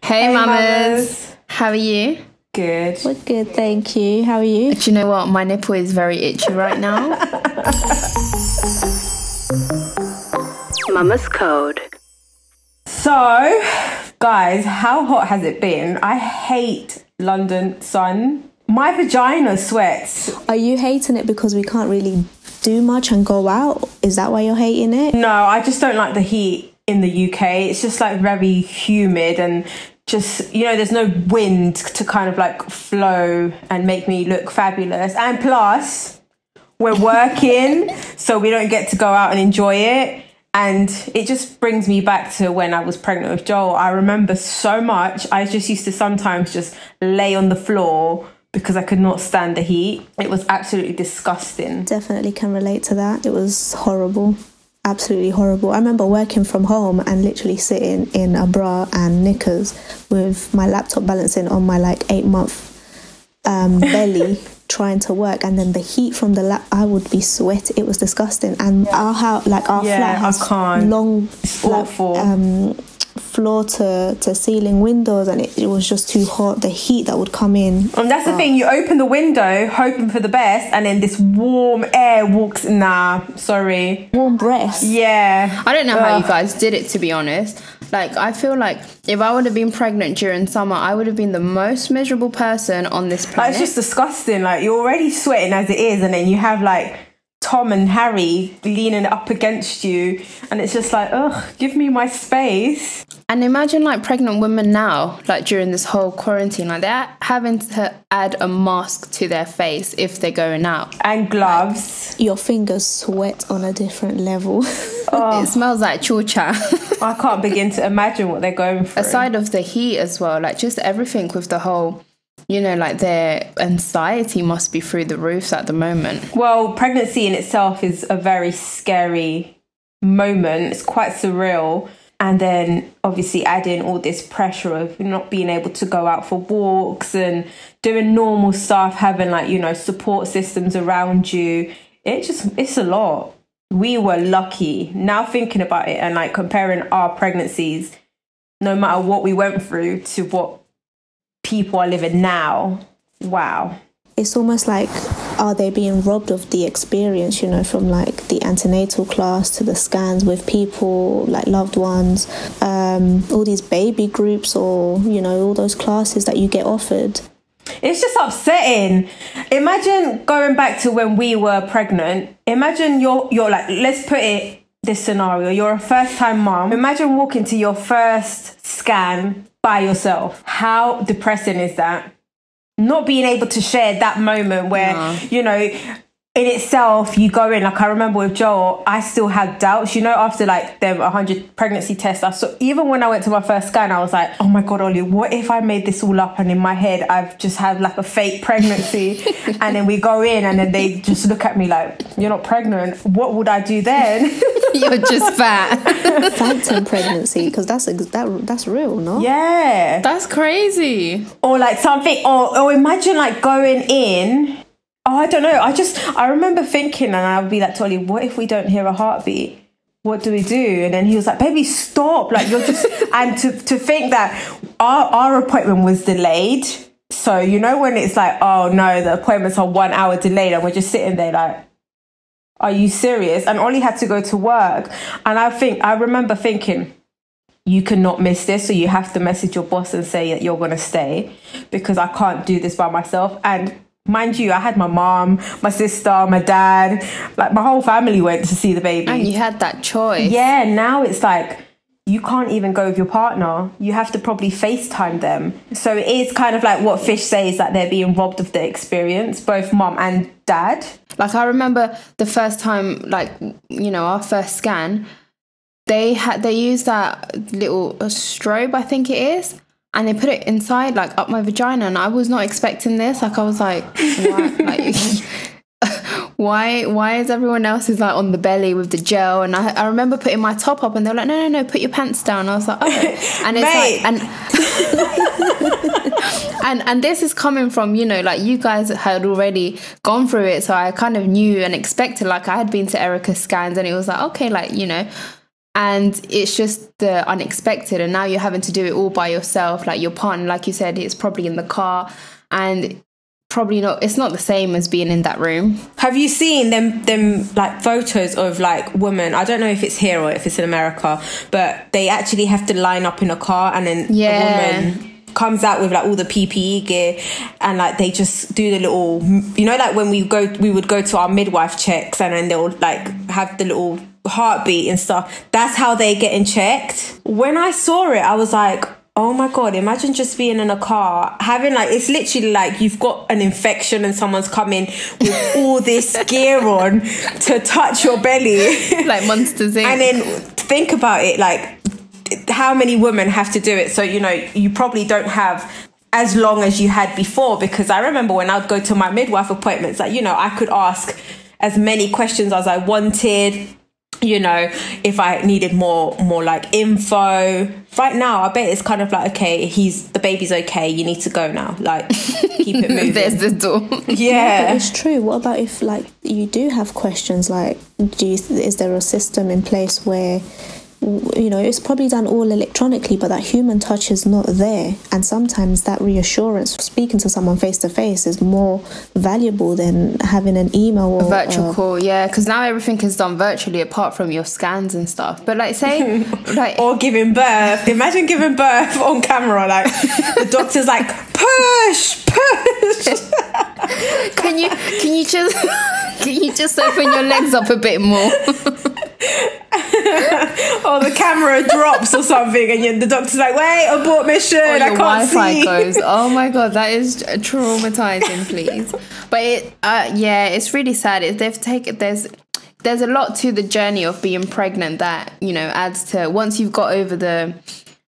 Hey, mamas. mamas. How are you? Good. We're good, thank you. How are you? Do you know what? My nipple is very itchy right now. Mama's Code. So, guys, how hot has it been? I hate London sun. My vagina sweats. Are you hating it because we can't really do much and go out? Is that why you're hating it? No, I just don't like the heat in the UK. It's just like very humid and just, there's no wind to kind of like flow and make me look fabulous. And plus, we're working, so we don't get to go out and enjoy it. And it just brings me back to when I was pregnant with Joel. I remember so much. I just used to sometimes just lay on the floor because I could not stand the heat. It was absolutely disgusting. Definitely can relate to that. It was horrible. Absolutely horrible. I remember working from home and literally sitting in a bra and knickers with my laptop balancing on my 8-month belly trying to work, and then the heat from the I would be sweating. It was disgusting. And our flat has long floor to ceiling windows, and it was just too hot. The heat that would come in, and that's the thing, you open the window hoping for the best, and then this warm air walks warm breath. Yeah, I don't know how you guys did it, to be honest. I feel like if I would have been pregnant during summer, I would have been the most miserable person on this planet. It's just disgusting. You're already sweating as it is, and then you have Tom and Harry leaning up against you, and it's just give me my space. And imagine pregnant women now, during this whole quarantine, they're having to add a mask to their face if they're going out. And gloves. Your fingers sweat on a different level. It smells like chucha. I can't begin to imagine what they're going through. Aside of the heat as well, just everything with the whole, their anxiety must be through the roofs at the moment. Well, pregnancy in itself is a very scary moment. It's quite surreal. And then obviously adding all this pressure of not being able to go out for walks and doing normal stuff, having support systems around you. It's a lot. We were lucky. Now thinking about it and comparing our pregnancies, no matter what we went through to what people are living now. Wow. It's almost are they being robbed of the experience, from the antenatal class to the scans with people, loved ones, all these baby groups or, all those classes that you get offered. It's just upsetting. Imagine going back to when we were pregnant. Imagine you're let's put it this scenario. You're a first-time mom. Imagine walking to your first scan by yourself. How depressing is that? Not being able to share that moment where, in itself, you go in. I remember with Joel, I still had doubts, after them 100 pregnancy tests. Even when I went to my first scan, I was like, oh my God, Ollie, what if I made this all up and in my head, I've just had a fake pregnancy? And then we go in and then they just look at me you're not pregnant. What would I do then? You're just fat. Phantom pregnancy, because that's real, no? Yeah. That's crazy. Or something, or imagine going in. Oh, I don't know. I remember thinking, and I would be Tolly, what if we don't hear a heartbeat? What do we do? And then he was like, baby, stop. You're just, and to think that our appointment was delayed. So, when it's oh no, the appointments are 1 hour delayed and we're just sitting there are you serious? And Ollie had to go to work. And I remember thinking, you cannot miss this. So you have to message your boss and say that you're going to stay because I can't do this by myself. And mind you, I had my mom, my sister, my dad, my whole family went to see the baby. And you had that choice. Yeah, now it's you can't even go with your partner. You have to probably FaceTime them. So it is kind of what Fish says, that they're being robbed of the experience, both mom and dad. I remember the first time, our first scan, they used that little strobe, I think it is, and they put it inside, up my vagina, and I was not expecting this. I was like, why is everyone else on the belly with the gel? And I remember putting my top up, and they were like, no, put your pants down. I was like, okay. And it's and this is coming from, you guys had already gone through it, so I kind of knew and expected. I had been to Erica's scans, and it was okay, And it's just the unexpected, and now you're having to do it all by yourself. Like your partner, like you said, it's probably in the car, and probably not, it's not the same as being in that room. Have you seen them like photos of like women? I don't know if it's here or if it's in America, but they actually have to line up in a car, and then a woman comes out with like all the PPE gear, and like they just do the little, you know, like when we would go to our midwife checks, and then they'll like have the little heartbeat and stuff. That's how they getting checked. When I saw it, I was like, oh my God, imagine just being in a car, having like, it's literally like you've got an infection and someone's coming with all this gear on to touch your belly. Like Monsters Inc. And then think about it, like how many women have to do it. So, you know, you probably don't have as long as you had before, because I remember when I'd go to my midwife appointments, like, you know, I could ask as many questions as I wanted. You know, if I needed more like info. Right now, I bet it's kind of like, okay, the baby's okay, you need to go now. Like, keep it moving. There's the door. Yeah. But it's true. What about if like you do have questions like, is there a system in place where, you know, it's probably done all electronically, but that human touch is not there. And sometimes that reassurance, speaking to someone face to face, is more valuable than having an email or a virtual call. Yeah, because now everything is done virtually apart from your scans and stuff. But like, say, like, or giving birth. Imagine giving birth on camera. Like the doctor's like, push. Can you just open your legs up a bit more? Or the camera drops or something, and the doctor's like, wait, abort mission, I can't Wi-Fi see. goes. Oh my God, that is traumatizing, please. But it's really sad. There's a lot to the journey of being pregnant that, you know, adds to, once you've got over the,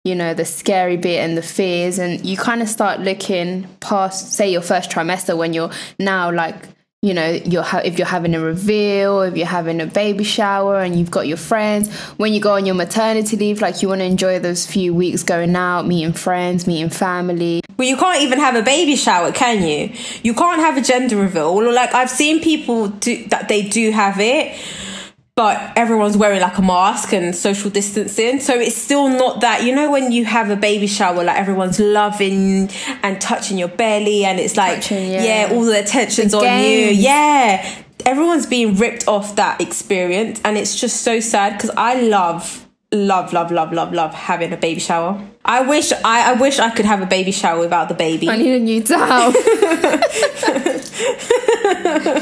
you know, the scary bit and the fears, and you kind of start looking past, say, your first trimester, when you're now like, you know, if you're having a reveal, if you're having a baby shower and you've got your friends, when you go on your maternity leave, like you want to enjoy those few weeks going out, meeting friends, meeting family. Well, you can't even have a baby shower, can you? You can't have a gender reveal. Well, like I've seen people that they do have it, but everyone's wearing like a mask and social distancing. So it's still not that, you know, when you have a baby shower, like everyone's loving and touching your belly, and it's like, all the attention's on you. Yeah. Everyone's being ripped off that experience. And it's just so sad, because I love having a baby shower. I wish I could have a baby shower without the baby. I need a new towel.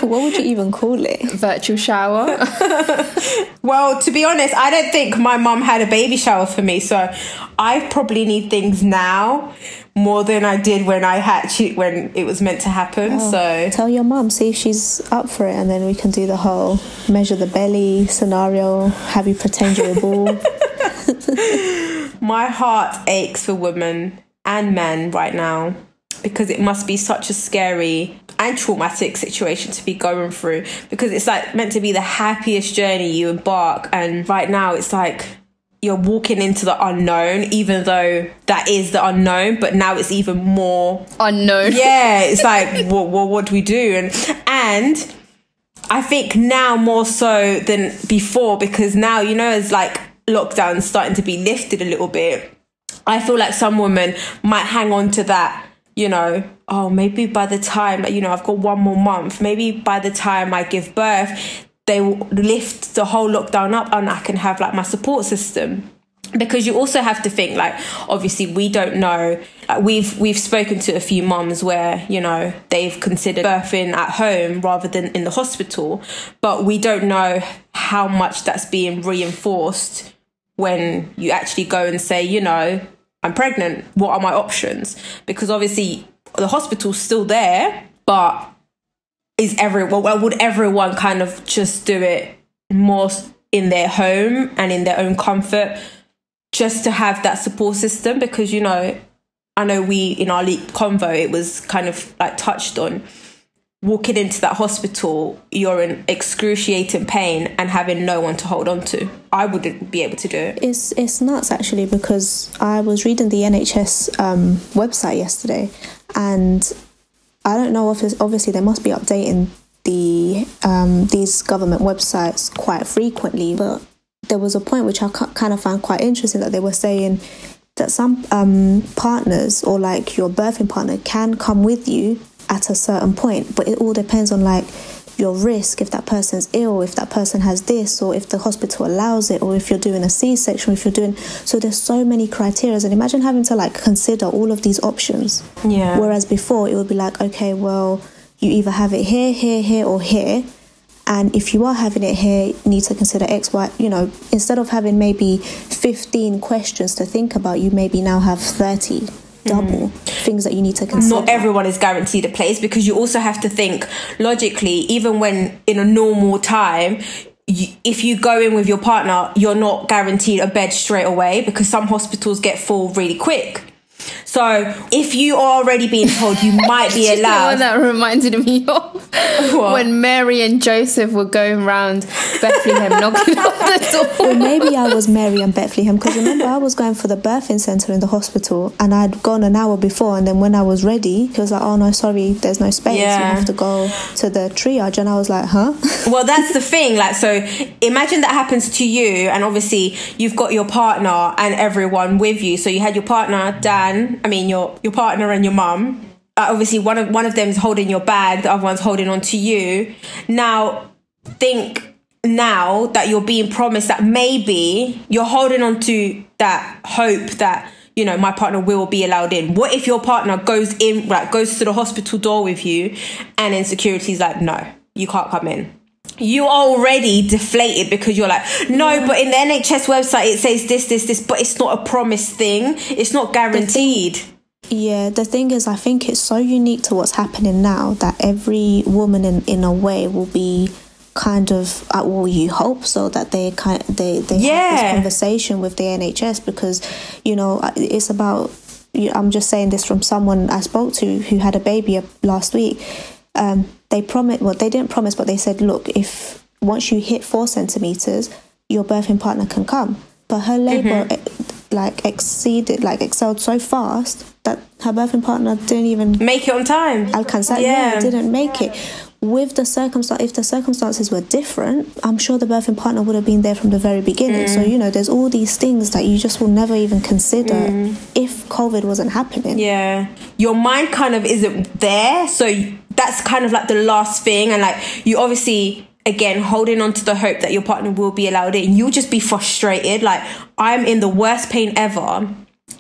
What would you even call it? Virtual shower. Well, to be honest, I don't think my mum had a baby shower for me, so I probably need things now more than I did when when it was meant to happen. So tell your mum, see if she's up for it, and then we can do the whole measure the belly scenario, have you pretend you're a ball. My heart aches for women and men right now, because it must be such a scary and traumatic situation to be going through, because it's like meant to be the happiest journey you embark, and right now it's like you're walking into the unknown, even though that is the unknown, but now it's even more unknown. Yeah, it's like what do we do? And I think now more so than before, because now, you know, as like lockdown's starting to be lifted a little bit, I feel like some women might hang on to that, you know, oh, maybe by the time, you know, I've got 1 more month, maybe by the time I give birth, they will lift the whole lockdown up and I can have like my support system. Because you also have to think, like, obviously we don't know, like we've spoken to a few mums where, you know, they've considered birthing at home rather than in the hospital, but we don't know how much that's being reinforced when you actually go and say, you know, I'm pregnant, what are my options? Because obviously the hospital's still there, but would everyone kind of just do it more in their home and in their own comfort, just to have that support system? Because, you know, I know we, in our convo, it was kind of like touched on, walking into that hospital, you're in excruciating pain and having no one to hold on to. I wouldn't be able to do it. It's nuts, actually, because I was reading the NHS website yesterday, and I don't know if obviously they must be updating these government websites quite frequently, but there was a point which I kind of found quite interesting, that they were saying that some partners, or like your birthing partner, can come with you at a certain point, but it all depends on like your risk, if that person's ill, if that person has this, or if the hospital allows it, or if you're doing a C-section, if you're doing... So there's so many criteria, and imagine having to like consider all of these options. Yeah. Whereas before it would be like, okay, well, you either have it here, here, here, or here. And if you are having it here, you need to consider X, Y, you know, instead of having maybe 15 questions to think about, you maybe now have 30. Double things that you need to consider. Not everyone is guaranteed a place, because you also have to think logically. Even when in a normal time, if you go in with your partner, you're not guaranteed a bed straight away, because some hospitals get full really quick. So if you are already being told you might be allowed... You know what that reminded me of? What? When Mary and Joseph were going round Bethlehem knocking on the door. Or maybe I was Mary and Bethlehem, because remember I was going for the birthing centre in the hospital, and I'd gone an hour before, and then when I was ready, he was like, oh no, sorry, there's no space, you have to go to the triage. And I was like, huh? Well, that's the thing. Like, so imagine that happens to you, and obviously you've got your partner and everyone with you. So you had your partner, Dan, your partner and your mum. Obviously one of them is holding your bag, the other one's holding on to you. Now think now that you're being promised that maybe you're holding on to that hope that, you know, my partner will be allowed in. What if your partner goes to the hospital door with you, and then security's like, no, you can't come in? You are already deflated, because you're like, no, but in the NHS website it says this, but it's not a promised thing. It's not guaranteed. The thing is, I think it's so unique to what's happening now that every woman in a way will be kind of, well, you hope so, that they have this conversation with the NHS, because, you know, it's about, I'm just saying this from someone I spoke to who had a baby last week. They didn't promise, but they said, look, if once you hit 4 centimeters, your birthing partner can come. But her labor excelled so fast that her birthing partner didn't even make it on time. Didn't make it. With the circumstance, if the circumstances were different, I'm sure the birthing partner would have been there from the very beginning. So, you know, there's all these things that you just will never even consider if COVID wasn't happening. Yeah. Your mind kind of isn't there. So that's kind of like the last thing. And like, you obviously, again, holding on to the hope that your partner will be allowed in, you'll just be frustrated. Like, I'm in the worst pain ever,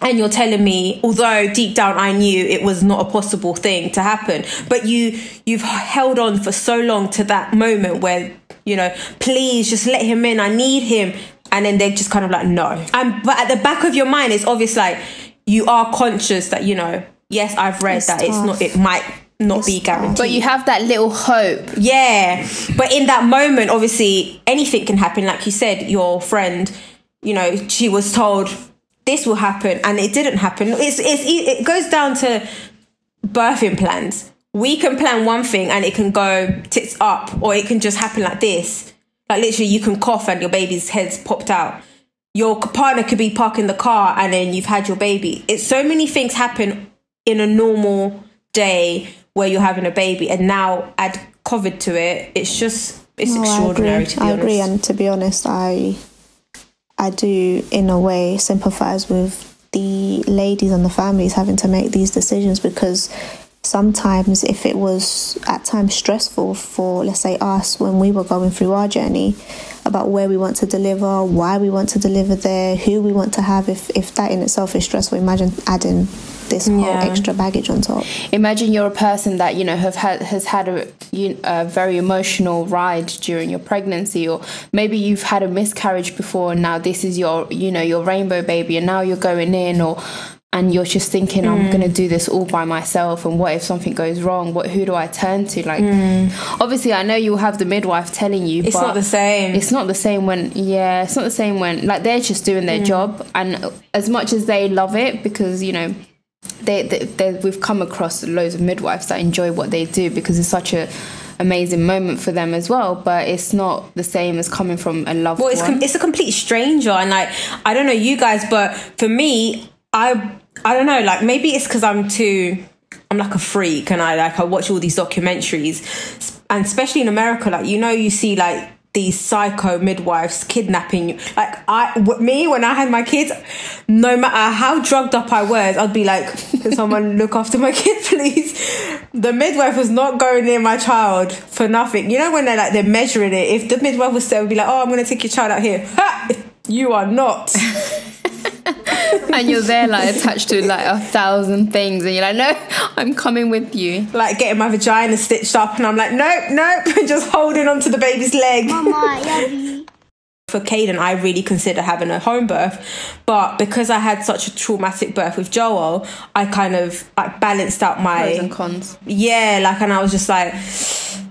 and you're telling me, although deep down I knew it was not a possible thing to happen, but you've held on for so long to that moment where, you know, please just let him in, I need him. And then they're just kind of like, no. But at the back of your mind, it's obvious, like, you are conscious that, you know, yes, I've read that it might not be guaranteed. But you have that little hope. Yeah. But in that moment, obviously, anything can happen. Like you said, your friend, you know, she was told this will happen, and it didn't happen. It goes down to birthing plans. We can plan one thing and it can go tits up, or it can just happen like this. Like literally you can cough and your baby's head's popped out. Your partner could be parking the car and then you've had your baby. It's so many things happen in a normal day where you're having a baby, and now add COVID to it. It's extraordinary, to be honest. I agree, and to be honest, I do, in a way, sympathise with the ladies and the families having to make these decisions, because sometimes if it was at times stressful for, let's say, us when we were going through our journey about where we want to deliver, why we want to deliver there, who we want to have, if that in itself is stressful, imagine adding this whole extra baggage on top. Imagine you're a person that, you know, has had a very emotional ride during your pregnancy, or maybe you've had a miscarriage before and now this is your, you know, your rainbow baby, and now you're going in, and you're just thinking, I'm going to do this all by myself, and what if something goes wrong? Who do I turn to? Like, obviously I know you'll have the midwife telling you, it's but not the same. It's not the same when like they're just doing their job, and as much as they love it, because, you know, we've come across loads of midwives that enjoy what they do because it's such a amazing moment for them as well, but it's not the same as coming from a loved one. It's a complete stranger, and like, I don't know you guys, but for me, I don't know, like, maybe it's because I'm like a freak, and I watch all these documentaries, and especially in America, like, you know, you see like these psycho midwives kidnapping you. Like when I had my kids, no matter how drugged up I was, I'd be like, can someone look after my kid, please? The midwife was not going near my child for nothing. You know, when they're measuring it, if the midwife was there, would be like, oh, I'm going to take your child out here. Ha! You are not. And you're there like attached to like 1,000 things, and you're like, no, I'm coming with you. Like getting my vagina stitched up, and I'm like, nope, just holding onto the baby's leg. Mama, yummy. For Caden, I really consider having a home birth, but because I had such a traumatic birth with Joel, I kind of like balanced out my Pros and cons. Yeah, like, and I was just like,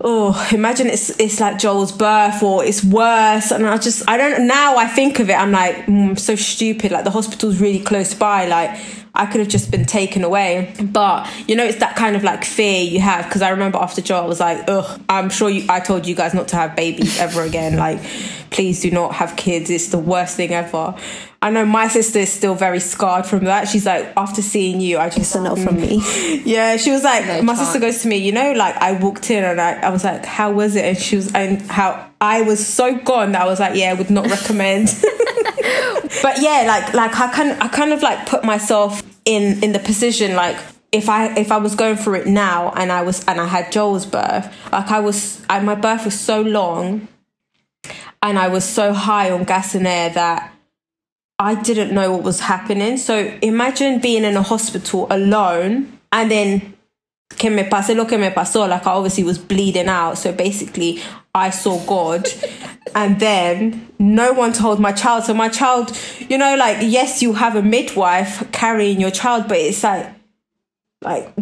oh, imagine it's like Joel's birth, or it's worse. And now I think of it, I'm like, I'm so stupid. Like, the hospital's really close by. Like, I could have just been taken away. But, you know, it's that kind of like fear you have. Because I remember after Joel, I was like, ugh, I'm sure I told you guys not to have babies ever again. Like, please do not have kids. It's the worst thing ever. I know my sister is still very scarred from that. She's like, after seeing you, I just... It's a no from me. Yeah, she was like, my sister goes to me, you know, like, I walked in and I was like, how was it? And how I was so gone that I was like, yeah, I would not recommend. But yeah, like I kind of like put myself in the position, like, if I was going through it now and I had Joel's birth, like my birth was so long and I was so high on gas and air that I didn't know what was happening. So imagine being in a hospital alone, and then que me pase lo que me pasó, like I obviously was bleeding out. So basically I saw God, and then no one told my child. So my child, you know, like, yes, you have a midwife carrying your child, but it's like,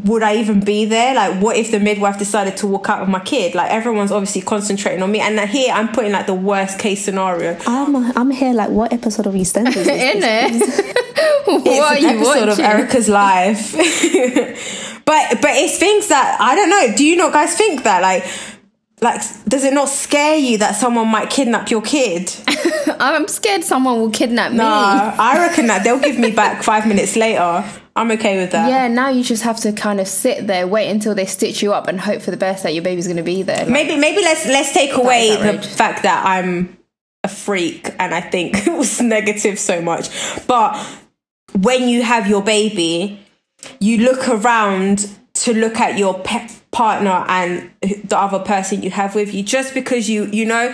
would I even be there? Like, what if the midwife decided to walk out with my kid? Like, everyone's obviously concentrating on me, and here I'm putting like the worst case scenario. I'm here like, what episode of EastEnders is In this? it. What are It's an you episode of watching? Erica's life. but it's things that, I don't know, do you not guys think that, like does it not scare you that someone might kidnap your kid? I'm scared someone will kidnap me. Nah, I reckon that they'll give me back 5 minutes later. I'm okay with that. Yeah, now you just have to kind of sit there, wait until they stitch you up, and hope for the best that your baby's going to be there. Like, Maybe let's take away the outrageous. fact that I'm a freak and I think it was negative so much. But when you have your baby, you look around to look at your partner and the other person you have with you, just because you know,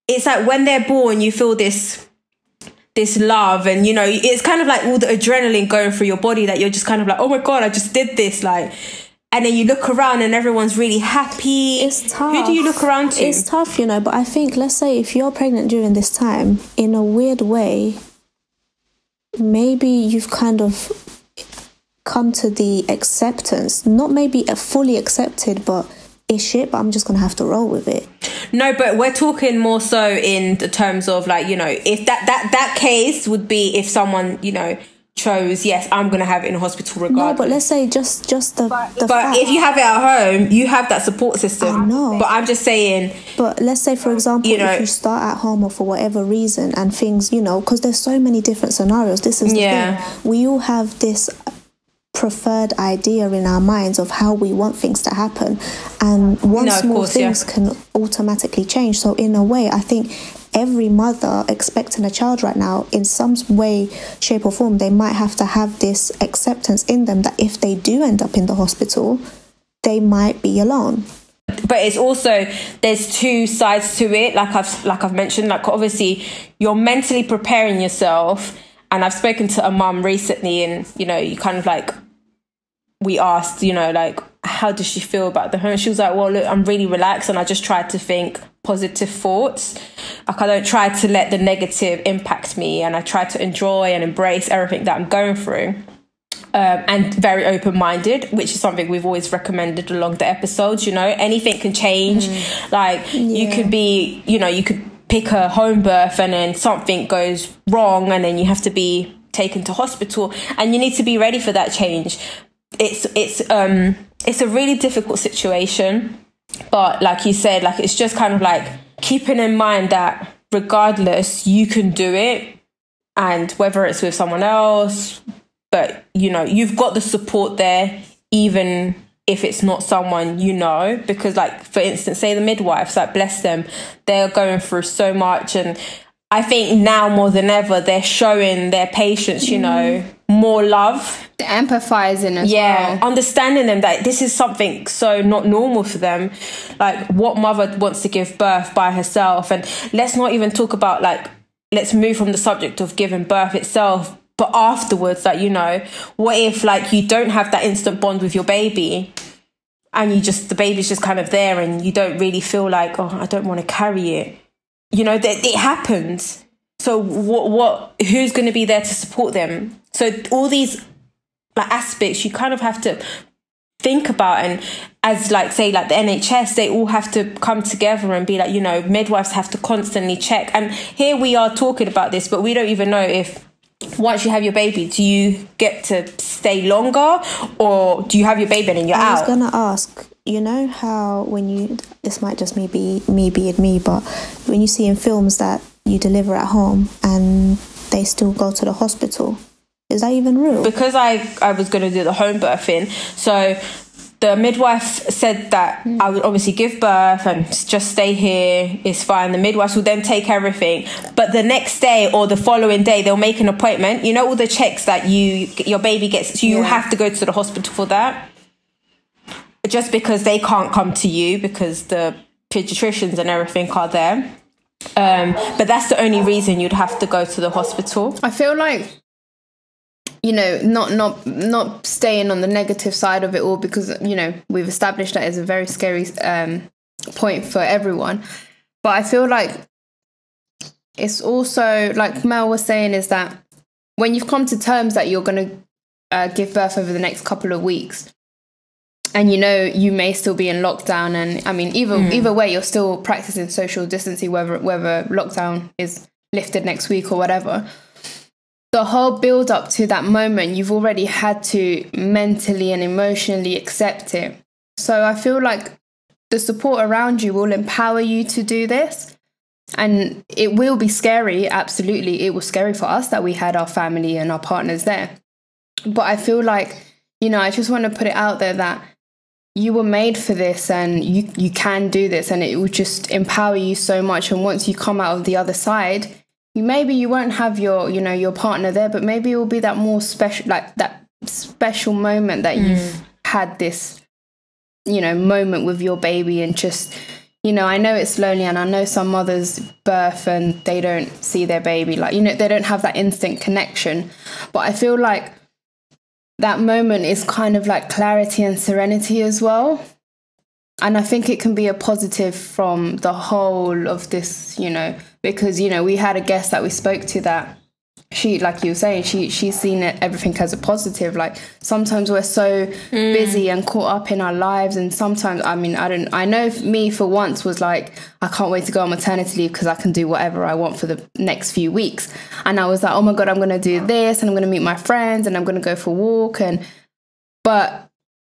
it's like when they're born, you feel this love, and you know, it's kind of like all the adrenaline going through your body, that you're just kind of like, oh my god, I just did this, like, and then you look around and everyone's really happy. It's tough. Who do you look around to? It's tough, you know, but I think, let's say if you're pregnant during this time, in a weird way, maybe you've kind of come to the acceptance, not maybe fully accepted, but it's shit, but I'm just gonna have to roll with it. No, but we're talking more so in the terms of, like, you know, if that case would be if someone, you know, chose, yes, I'm gonna have it in a hospital regardless. No, but let's say just the But fact. if you have it at home, you have that support system. I know. But I'm just saying, But let's say, for example, you know, if you start at home or for whatever reason and things, you know, because there's so many different scenarios. This is the thing. We all have this preferred idea in our minds of how we want things to happen, and one small things can automatically change. So in a way, I think every mother expecting a child right now, in some way, shape or form, they might have to have this acceptance in them that if they do end up in the hospital, they might be alone. but it's also, there's two sides to it, like I've mentioned. Like, obviously you're mentally preparing yourself, and I've spoken to a mum recently, and you know, you kind of like, we asked, you know, like, how does she feel about the home? She was like, well, look, I'm really relaxed, and I just try to think positive thoughts. Like, I don't try to let the negative impact me, and I try to enjoy and embrace everything that I'm going through. And very open-minded, which is something we've always recommended along the episodes. You know, anything can change. Like, you could be, you know, you could pick a home birth and then something goes wrong, and then you have to be taken to hospital, and you need to be ready for that change. It's a really difficult situation, but like you said, like, it's just kind of like keeping in mind that regardless, you can do it, and whether it's with someone else, but you know, you've got the support there, even if it's not someone you know, because like, for instance, say the midwives, like bless them, they're going through so much, and I think now more than ever they're showing their patients, you know, more love, empathizing as well, understanding them that this is something so not normal for them. Like, what mother wants to give birth by herself? And let's not even talk about, like, let's move from the subject of giving birth itself, but afterwards, like, you know, what if like you don't have that instant bond with your baby, and the baby's just kind of there, and you don't really feel like, oh, I don't want to carry it. You know, that it happens. So who's going to be there to support them? So all these like aspects you kind of have to think about, and as like, say, like the NHS, they all have to come together and be like, you know, midwives have to constantly check. And here we are talking about this, but we don't even know if once you have your baby, do you get to stay longer, or do you have your baby and you're out? I was going to ask, you know how this might just be me being me, but when you see in films that you deliver at home and they still go to the hospital, is that even real? Because I was going to do the home birthing, so the midwife said that I would obviously give birth and just stay here, it's fine. The midwives will then take everything. But the next day or the following day, they'll make an appointment. You know, all the checks that your baby gets, you have to go to the hospital for that. Just because they can't come to you because the pediatricians and everything are there. But that's the only reason you'd have to go to the hospital. I feel like, you know, not staying on the negative side of it all, because, you know, we've established that it's a very scary point for everyone. But I feel like it's also, like Mel was saying, is that when you've come to terms that you're going to give birth over the next couple of weeks, and you know you may still be in lockdown, and I mean either way you're still practicing social distancing, whether lockdown is lifted next week or whatever. The whole build up to that moment, you've already had to mentally and emotionally accept it. So I feel like the support around you will empower you to do this. And it will be scary, absolutely. It was scary for us that we had our family and our partners there. But I feel like, you know, I just want to put it out there that you were made for this, and you can do this, and it will just empower you so much. And once you come out of the other side, maybe you won't have your partner there, but maybe it will be that more special, like that special moment that you've had this, you know, moment with your baby. And just, you know, I know it's lonely, and I know some mothers birth and they don't see their baby, like, you know, they don't have that instant connection. But I feel like that moment is kind of like clarity and serenity as well. And I think it can be a positive from the whole of this, you know, because, you know, we had a guest that we spoke to that she, like you were saying, she's seen everything as a positive. Like, sometimes we're so busy and caught up in our lives, and sometimes, I mean, I know me for once was like, I can't wait to go on maternity leave because I can do whatever I want for the next few weeks. And I was like, oh my God, I'm going to do this, and I'm going to meet my friends, and I'm going to go for a walk. But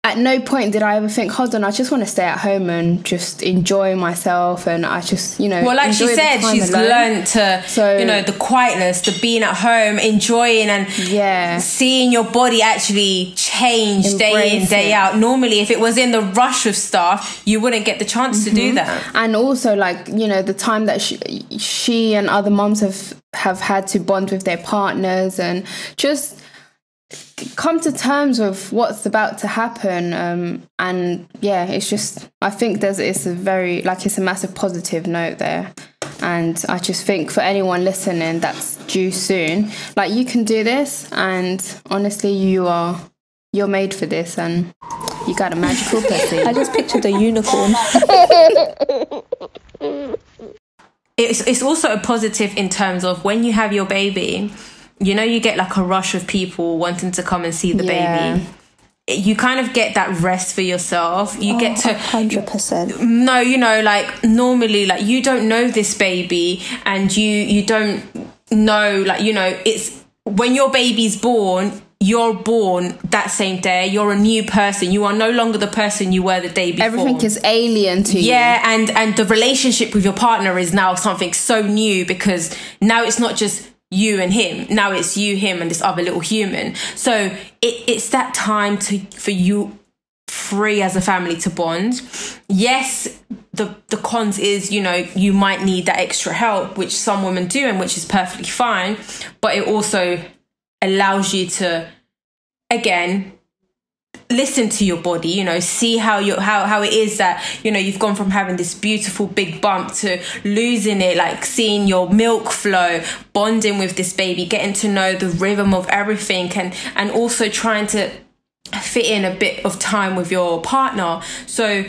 at no point did I ever think, hold on, I just want to stay at home and just enjoy myself. And I just, you know, well, like she said, she's learned to, you know, the quietness, the being at home, enjoying and seeing your body actually change day in, day out. Normally, if it was in the rush of stuff, you wouldn't get the chance to do that. And also, like, you know, the time that she and other moms have had to bond with their partners and just come to terms with what's about to happen. And yeah, it's just, I think it's a very, like, it's a massive positive note there. And I just think for anyone listening that's due soon, like, you can do this, and honestly, you're made for this, and you got a magical pussy. I just pictured a unicorn. It's also a positive in terms of when you have your baby, you know, you get like a rush of people wanting to come and see the baby. You kind of get that rest for yourself. You get to 100%. No, you know, like, normally, like, you don't know this baby, and you don't know, like, you know, it's when your baby's born, you're born that same day. You're a new person. You are no longer the person you were the day before. Everything is alien to you. Yeah, and the relationship with your partner is now something so new, because now it's not just you and him. Now it's you, him, and this other little human. So it's that time for you free as a family to bond. Yes, the cons is, you know, you might need that extra help, which some women do, and which is perfectly fine. But it also allows you to, again, listen to your body, you know, see how it is that, you know, you've gone from having this beautiful big bump to losing it, like seeing your milk flow, bonding with this baby, getting to know the rhythm of everything, and also trying to fit in a bit of time with your partner. So,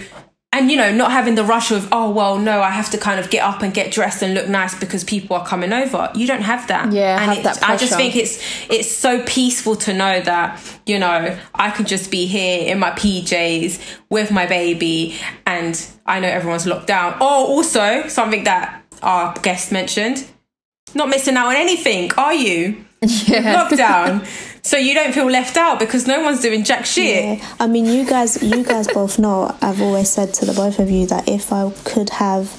and, you know, not having the rush of, oh, well, no, I have to kind of get up and get dressed and look nice because people are coming over. You don't have that. Yeah, and have that pressure. I just think it's so peaceful to know that, you know, I can just be here in my PJs with my baby, and I know everyone's locked down. Oh, also, something that our guest mentioned, not missing out on anything, are you? Yeah. Lockdown. So you don't feel left out because no one's doing jack shit. Yeah. I mean, you guys both know, I've always said to the both of you that if I could have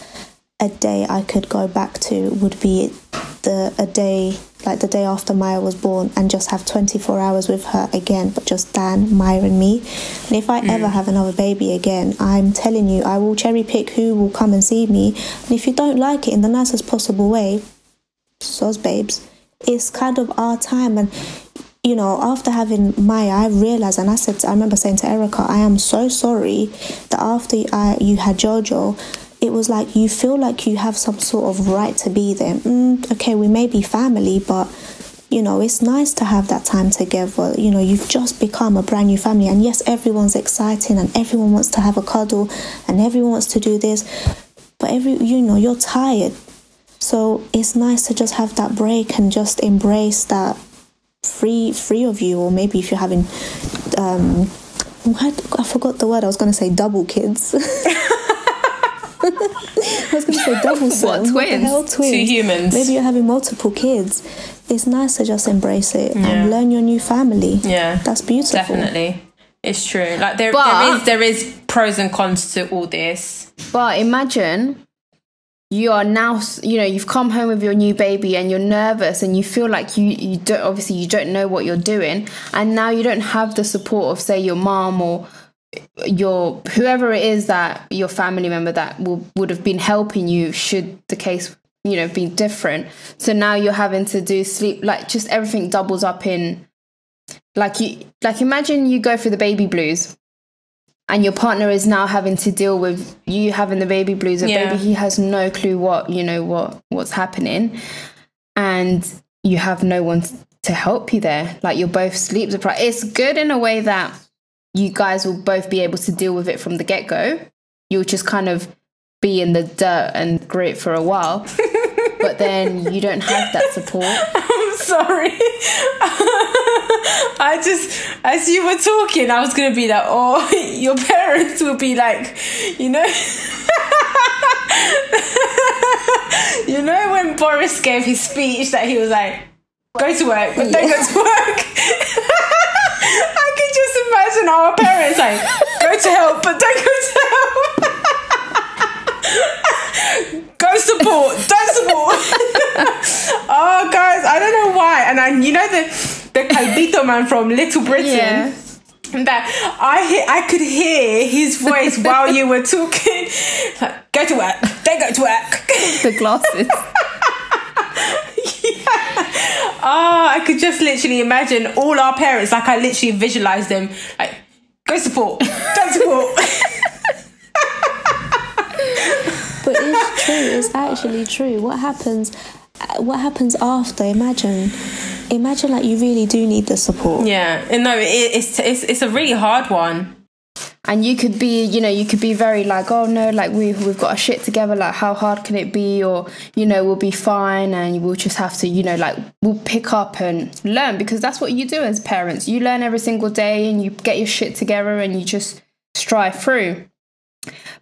a day I could go back to, would be a day like the day after Maya was born, and just have 24 hours with her again, but just Dan, Maya and me. And if I ever have another baby again, I'm telling you, I will cherry pick who will come and see me. And if you don't like it in the nicest possible way, soz babes, it's kind of our time. And you know, after having Maya, I realised, and I remember saying to Erica, I am so sorry that after you had Jojo, it was like you feel like you have some sort of right to be there. Okay, we may be family, but, you know, it's nice to have that time together. You know, you've just become a brand new family. And yes, everyone's exciting and everyone wants to have a cuddle and everyone wants to do this. But you're tired. So it's nice to just have that break and just embrace that free of you. Or maybe if you're having I forgot the word. I was going to say double kids. I was going to say double sons. What, twins? Twins? 2 humans. Maybe you're having multiple kids. It's nice to just embrace it and learn your new family. Yeah, that's beautiful. Definitely, it's true. Like there is pros and cons to all this. But imagine you are now, you know, you've come home with your new baby and you're nervous and you feel like you don't know what you're doing, and now you don't have the support of, say, your mom or your whoever it is, that your family member that would have been helping you should the case, you know, be different. So now you're having to do sleep, like just everything doubles up in, like imagine you go through the baby blues and your partner is now having to deal with you having the baby blues. Baby, he has no clue what's happening, and you have no one to help you there. Like, you're both sleep deprived. It's good in a way that you guys will both be able to deal with it from the get-go. You'll just kind of be in the dirt and grit for a while. But then you don't have that support. I'm sorry. I just, as you were talking, I was going to be like, oh, your parents will be like, you know. You know when Boris gave his speech that he was like, go to work, but don't go to work. I could just imagine our parents like, go to help, but don't go to help. Go support, don't support. Oh, guys, I don't know why. And you know the Calvito man from Little Britain? That I could hear his voice while you were talking. Like, go to work, don't go to work. The glasses. Oh, I could just literally imagine all our parents, like I literally visualised them, like, go support, don't support. But it's true, it's actually true. What happens after? Imagine like you really do need the support. Yeah, no, it's a really hard one. And you could be very like, oh no, like we've got our shit together, like how hard can it be? Or, you know, we'll be fine and we'll just have to, you know, like we'll pick up and learn, because that's what you do as parents. You learn every single day and you get your shit together and you just strive through.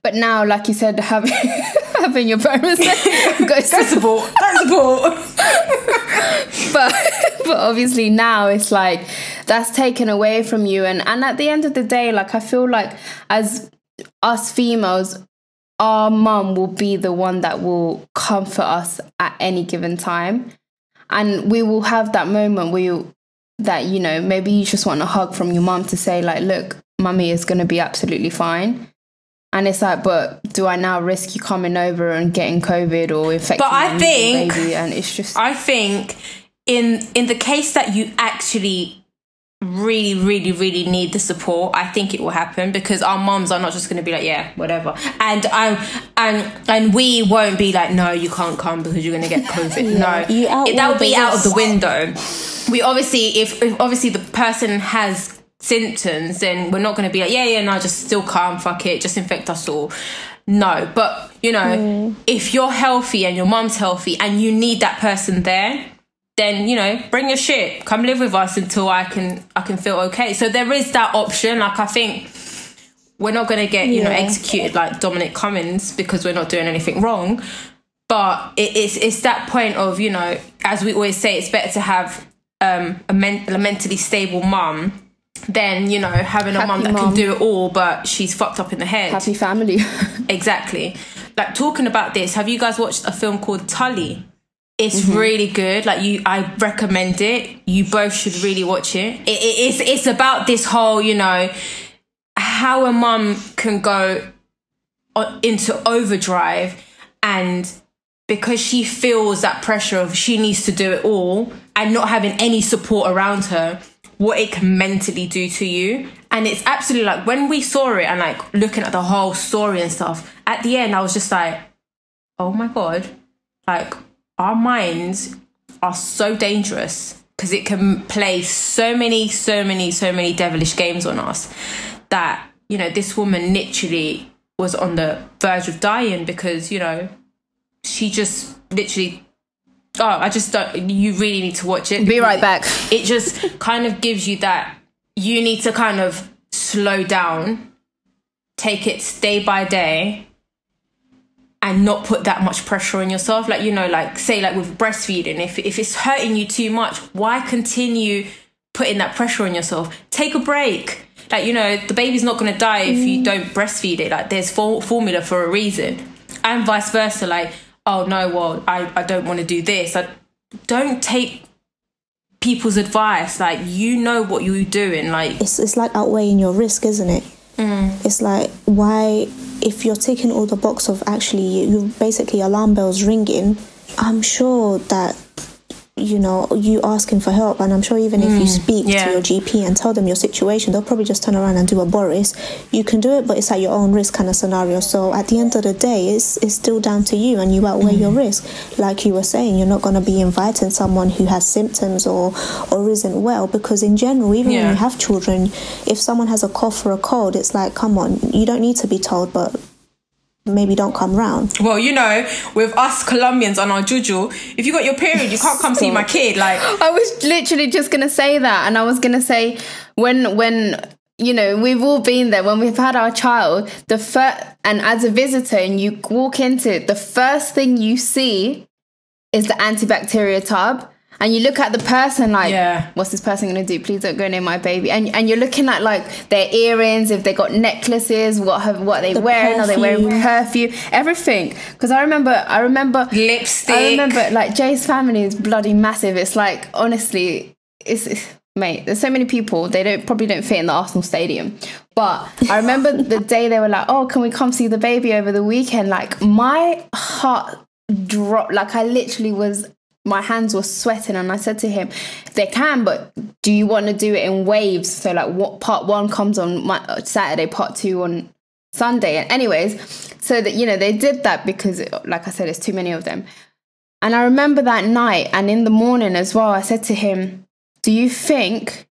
But now, like you said, having your parents go support. But obviously now it's like that's taken away from you, and at the end of the day, like I feel like as us females, our mum will be the one that will comfort us at any given time, and we will have that moment where that, you know, maybe you just want a hug from your mum to say like, look, mummy is going to be absolutely fine. And it's like, but do I now risk you coming over and getting COVID or infecting the baby? And it's just... I think in the case that you actually really, really, really need the support, I think it will happen, because our mums are not just going to be like, yeah, whatever. And we won't be like, no, you can't come because you're going to get COVID. No, that would be out of the window. We obviously, if obviously the person has symptoms, then we're not going to be like, yeah, no, just still calm, fuck it, just infect us all. No, but you know, if you're healthy and your mum's healthy and you need that person there, then, you know, bring your shit, come live with us until I can feel okay. So there is that option. Like, I think we're not going to get, you know, executed like Dominic Cummings because we're not doing anything wrong, but it's that point of, you know, as we always say, it's better to have a mentally stable mum than, you know, having a mum that can do it all, but she's fucked up in the head. Happy family. Exactly. Like, talking about this, have you guys watched a film called Tully? It's really good. Like, I recommend it. You both should really watch it. It's about this whole, you know, how a mum can go into overdrive, and because she feels that pressure of she needs to do it all and not having any support around her, what it can mentally do to you. And it's absolutely like, when we saw it and like looking at the whole story and stuff, at the end I was just like, oh my God, like, our minds are so dangerous, because it can play so many devilish games on us, that, you know, this woman literally was on the verge of dying because, you know, she just literally... Oh, I just don't... You really need to watch it. Be right back. It just kind of gives you that... You need to kind of slow down, take it day by day, and not put that much pressure on yourself. Like, you know, like, say, like with breastfeeding, if it's hurting you too much, why continue putting that pressure on yourself? Take a break. Like, you know, the baby's not going to die if you don't breastfeed it. Like, there's formula for a reason. And vice versa. Like, oh, no, well, I don't want to do this. Don't take people's advice. Like, you know what you're doing. Like, it's like outweighing your risk, isn't it? It's like, why, if you're ticking all the box of actually, you basically alarm bells ringing, I'm sure that, you know, you asking for help, and I'm sure even if you speak to your GP and tell them your situation, they'll probably just turn around and do a Boris. You can do it, but it's at your own risk kind of scenario. So at the end of the day, it's still down to you, and you outweigh your risk. Like you were saying, you're not going to be inviting someone who has symptoms or isn't well, because in general, even when you have children, if someone has a cough or a cold, it's like, come on, you don't need to be told, but maybe don't come round. Well, you know, with us Colombians on our juju, if you got your period, you can't come see my kid. Like, I was literally just gonna say that, and I was gonna say when you know, we've all been there when we've had our child, and as a visitor, and you walk into it, the first thing you see is the antibacterial tub. And you look at the person like, what's this person going to do? Please don't go near my baby. And you're looking at like their earrings, if they got necklaces, what are they wearing? Perfume. Are they wearing perfume? Everything. Because I remember lipstick. I remember like Jay's family is bloody massive. It's like, honestly, mate, there's so many people, they probably don't fit in the Arsenal stadium. But I remember the day they were like, oh, can we come see the baby over the weekend? Like, my heart dropped. Like, I literally my hands were sweating, and I said to him, they can, but do you want to do it in waves? So like, what part 1 comes on Saturday, part 2 on Sunday. And anyways, so that, you know, they did that because, like I said, there's too many of them. And I remember that night, and in the morning as well, I said to him, do you think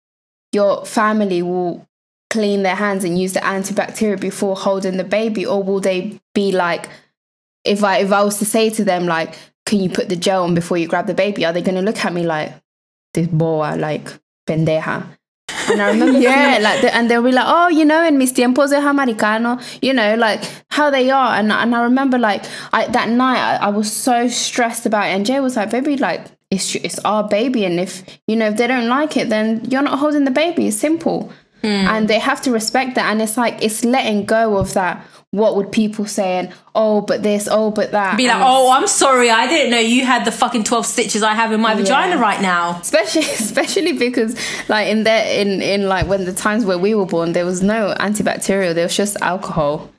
your family will clean their hands and use the antibacterial before holding the baby? Or will they be like, if I was to say to them, like, can you put the gel on before you grab the baby? Are they going to look at me like, this boa, like, pendeja? And I remember, and they'll be like, oh, you know, en mis tiempos es americano, you know, like how they are. And I remember, like, that night I was so stressed about it. And Jay was like, baby, like, it's our baby. And if, you know, if they don't like it, then you're not holding the baby. It's simple. and they have to respect that. And it's like, it's letting go of that. What would people say? And but this, but that. Be like, I'm sorry, I didn't know you had the fucking 12 stitches I have in my vagina right now. Especially because like in like when the times where we were born, there was no antibacterial. There was just alcohol,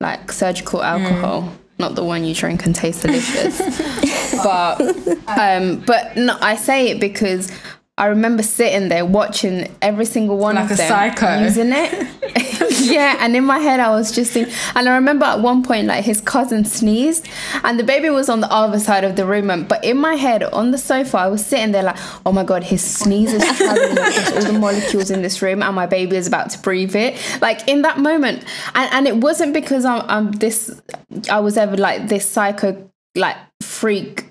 like surgical alcohol, not the one you drink and taste delicious. but no, I say it because I remember sitting there watching every single one like of them psycho. Using it. Yeah, and in my head I was just thinking, and I remember at one point like his cousin sneezed and the baby was on the other side of the room, but in my head on the sofa I was sitting there like, oh my god, his sneeze is traveling across all the molecules in this room and my baby is about to breathe it. Like in that moment, and it wasn't because I was ever like this psycho like freak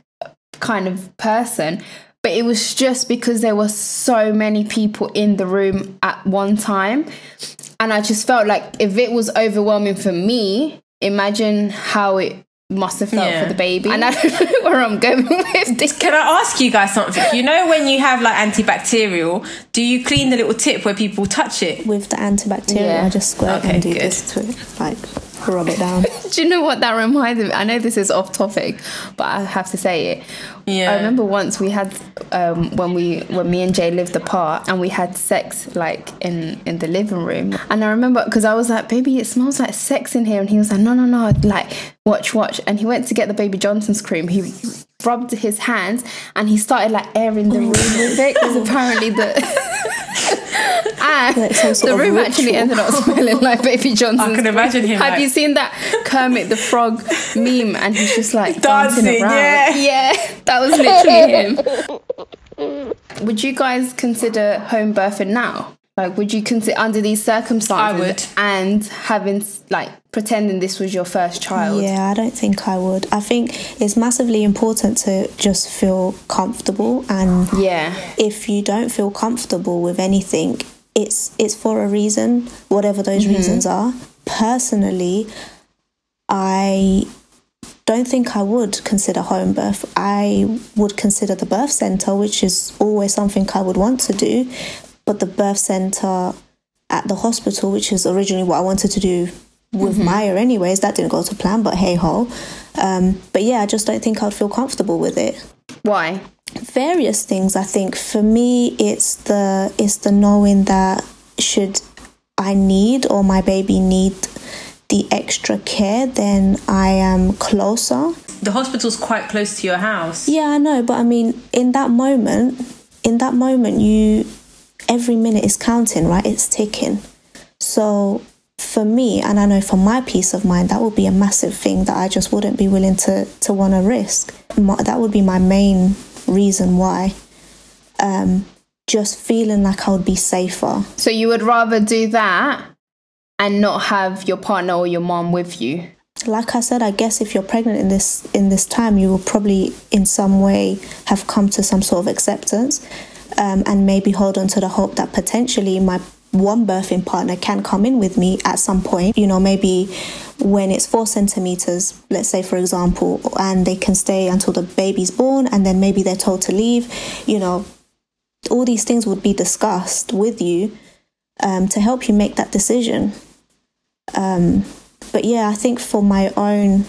kind of person, but it was just because there were so many people in the room at one time. And I just felt like if it was overwhelming for me, imagine how it must have felt for the baby. And I don't know where I'm going with this. Can I ask you guys something? You know when you have like antibacterial, do you clean the little tip where people touch it? With the antibacterial, I just squirt and do this to it, like rub it down. Do you know what that reminded me? I know this is off topic, but I have to say it. Yeah. I remember once we had when me and Jay lived apart and we had sex like in the living room, and I remember because I was like, baby, it smells like sex in here, and he was like, no, like watch, and he went to get the Baby Johnson's cream. He rubbed his hands and he started like airing the room with it because apparently the room actually ended up smelling like Baby Johnson's. I can imagine him. Have you seen that Kermit the Frog meme? And he's just like dancing around. Yeah, that was literally him. Would you guys consider home birthing now? Like, would you consider under these circumstances? I would. And having like pretending this was your first child? Yeah, I don't think I would. I think it's massively important to just feel comfortable, and if you don't feel comfortable with anything, it's for a reason, whatever those reasons are. Personally, I don't think I would consider home birth. I would consider the birth centre, which is always something I would want to do. But the birth centre at the hospital, which is originally what I wanted to do with Maya anyways, that didn't go to plan, but hey ho. But yeah, I just don't think I'd feel comfortable with it. Why? Various things. I think for me, it's the knowing that should I need or my baby need the extra care, then I am closer. The hospital's quite close to your house. Yeah, I know, but I mean, in that moment, every minute is counting, right? It's ticking. So for me, and I know for my peace of mind, that would be a massive thing that I just wouldn't be willing to want to risk. That would be my main reason why. Just feeling like I would be safer. So you would rather do that and not have your partner or your mom with you? Like I said, I guess if you're pregnant in this time, you will probably in some way have come to some sort of acceptance. And maybe hold on to the hope that potentially my one birthing partner can come in with me at some point, you know, maybe when it's 4 centimeters, let's say, for example, and they can stay until the baby's born, and then maybe they're told to leave. You know, all these things would be discussed with you to help you make that decision. But yeah, I think for my own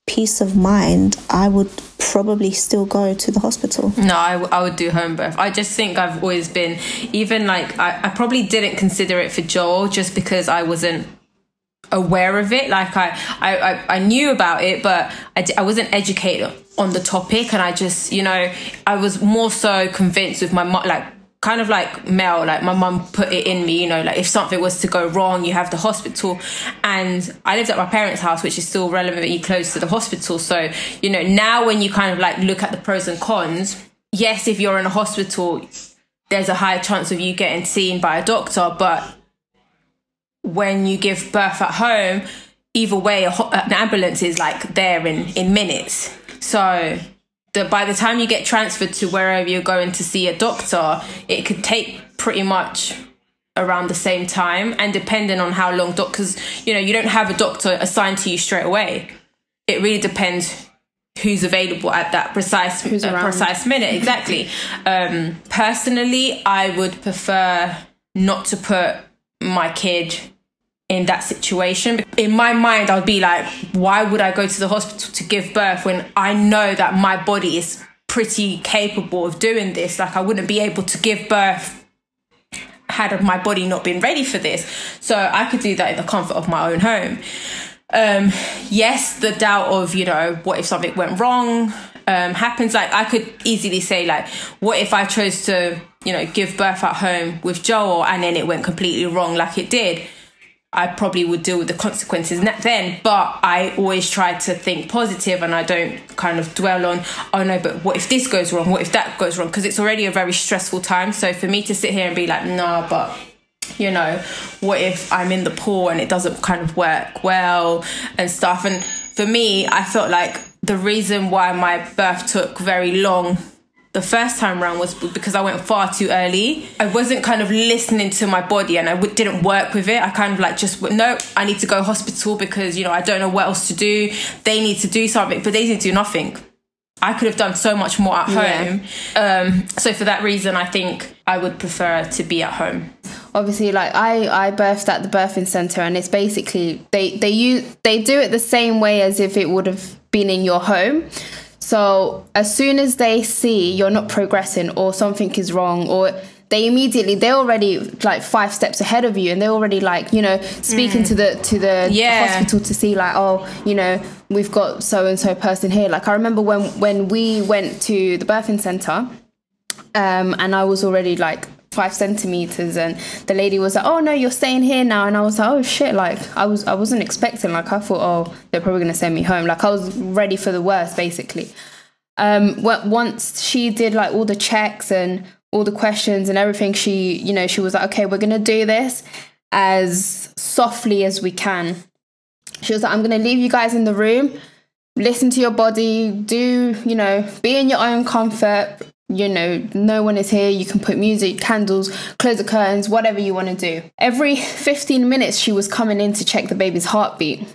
peace of mind, I would probably still go to the hospital. No, I would do home birth. I just think I've always been, even like, I probably didn't consider it for Joel just because I wasn't aware of it. Like I knew about it, but I wasn't educated on the topic. And I just, you know, I was more so convinced with my mom, like, kind of like Mel, like my mum put it in me, you know, like if something was to go wrong, you have the hospital. And I lived at my parents' house, which is still relevantly close to the hospital. So, you know, now when you kind of like look at the pros and cons, yes, if you're in a hospital, there's a higher chance of you getting seen by a doctor. But when you give birth at home, either way, an ambulance is like there in minutes. So by the time you get transferred to wherever you're going to see a doctor, it could take pretty much around the same time. And depending on how long doctors, you know, you don't have a doctor assigned to you straight away. It really depends who's available at that precise minute. Exactly. Personally, I would prefer not to put my kid in that situation. In my mind, I would be like, why would I go to the hospital to give birth when I know that my body is pretty capable of doing this? Like, I wouldn't be able to give birth had my body not been ready for this. So I could do that in the comfort of my own home. Yes, the doubt of, you know, what if something went wrong happens. Like, I could easily say, like, what if I chose to, you know, give birth at home with Joel and then it went completely wrong like it did? I probably would deal with the consequences then, but I always try to think positive, and I don't kind of dwell on, oh no, but what if this goes wrong? What if that goes wrong? Because it's already a very stressful time. So for me to sit here and be like, nah, but, you know, what if I'm in the pool and it doesn't kind of work well and stuff? And for me, I felt like the reason why my birth took very long the first time around was because I went far too early. I wasn't kind of listening to my body, and I didn't work with it. I kind of like just, no, I need to go hospital because, you know, I don't know what else to do. They need to do something, but they didn't do nothing. I could have done so much more at home. So for that reason, I think I would prefer to be at home. Obviously, like I birthed at the birthing centre, and it's basically they do it the same way as if it would have been in your home. So as soon as they see you're not progressing or something is wrong, or they're already like 5 steps ahead of you, and they're already like, you know, speaking to the hospital to see like, oh, you know, we've got so and so person here. Like, I remember when we went to the birthing centre, and I was already like 5 centimeters, and the lady was like, oh no, you're staying here now. And I was like, oh shit, like I wasn't expecting, like I thought, oh, they're probably gonna send me home. Like, I was ready for the worst, basically. Once she did like all the checks and all the questions and everything, she was like, okay, we're gonna do this as softly as we can. She was like, I'm gonna leave you guys in the room, listen to your body, do, you know, be in your own comfort. You know, no one is here. You can put music, candles, close the curtains, whatever you want to do. Every 15 minutes, she was coming in to check the baby's heartbeat.